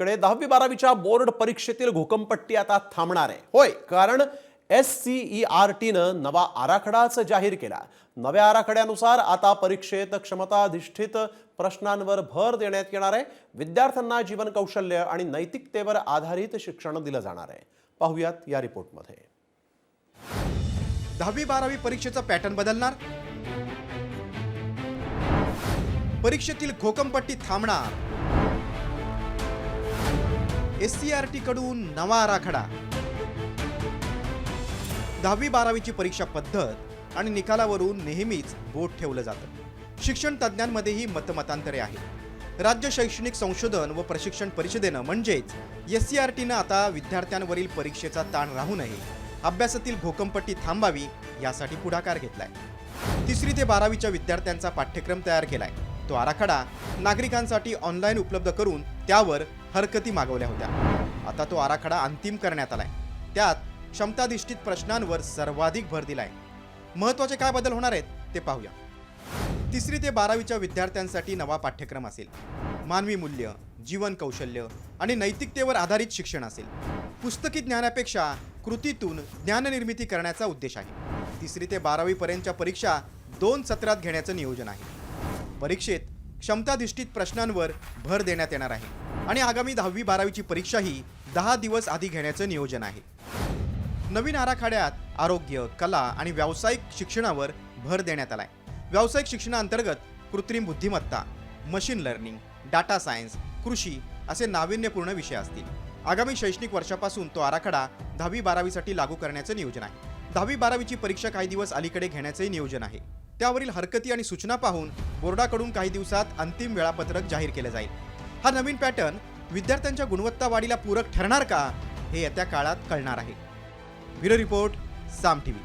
अलीकडे 10वी-12वीच्या बोर्ड परीक्षेतील घोकंपट्टी आता थांबणार आहे. होय, कारण SCERTनं नवा आराखडाच जाहीर केला. नव्या आराखड्यानुसार आता परीक्षेत क्षमताधिष्ठित प्रश्नांवर भर देण्यात येणार आहे. विद्यार्थ्यांना जीवन कौशल्य आणि नैतिकतेवर आधारित शिक्षण दिलं जाणार आहे. पाहूयात या रिपोर्टमध्ये. 10वी-12वी परीक्षेचा पॅटर्न बदलणार, परीक्षेतील घोकंपट्टी थांबणार, SCERT कडून नवा आराखडा, 10वी-12वीची परीक्षा पद्धत आणि निकालावरून नेहमीच बोट ठेवलं जातं. शिक्षण तज्ज्ञांमध्येही मतमतांतरे आहेत. राज्य शैक्षणिक संशोधन व प्रशिक्षण परिषदेनं म्हणजेच SCERTनं आता विद्यार्थ्यांवरील परीक्षेचा ताण राहू नये, अभ्यासातील घोकंपट्टी थांबावी यासाठी पुढाकार घेतलाय. 3री ते 12वीच्या विद्यार्थ्यांचा पाठ्यक्रम तयार केलाय. तो आराखडा नागरिकांसाठी ऑनलाईन उपलब्ध करून त्यावर हरकती मागवल्या होत्या. आता तो आराखडा अंतिम करण्यात आलाय. त्यात क्षमताधिष्ठित प्रश्नांवर सर्वाधिक भर दिलाय. महत्त्वाचे काय बदल होणार आहेत ते पाहूया. 3री ते 12वीच्या विद्यार्थ्यांसाठी नवा पाठ्यक्रम असेल. मानवी मूल्य, जीवन कौशल्य आणि नैतिकतेवर आधारित शिक्षण असेल. पुस्तकी ज्ञानापेक्षा कृतीतून ज्ञाननिर्मिती करण्याचा उद्देश आहे. 3री ते 12वी पर्यंतच्या परीक्षा 2 सत्रात घेण्याचं नियोजन आहे. परीक्षेत क्षमताधिष्ठित प्रश्नांवर भर देण्यात येणार आहे आणि आगामी 10वी-12वीची परीक्षाही 10 दिवस आधी घेण्याचं नियोजन आहे. नवीन आराखड्यात आरोग्य, कला आणि व्यावसायिक शिक्षणावर भर देण्यात आलाय. व्यावसायिक शिक्षणाअंतर्गत कृत्रिम बुद्धिमत्ता, मशीन लर्निंग, डाटा सायन्स, कृषी असे नाविन्यपूर्ण विषय असतील. आगामी शैक्षणिक वर्षापासून तो आराखडा 10वी-12वीसाठी लागू करण्याचं नियोजन आहे. 10वी-12वीची परीक्षा काही दिवस अलीकडे घेण्याचंही नियोजन आहे. त्यावरील हरकती आणि सूचना पाहून बोर्डाकडून काही दिवसात अंतिम वेळापत्रक जाहीर केलं जाईल. हा नवीन पॅटर्न विद्यार्थ्यांच्या गुणवत्ता वाढीला पूरक ठरणार का, हे येत्या काळात कळणार आहे. ब्युरो रिपोर्ट, साम TV.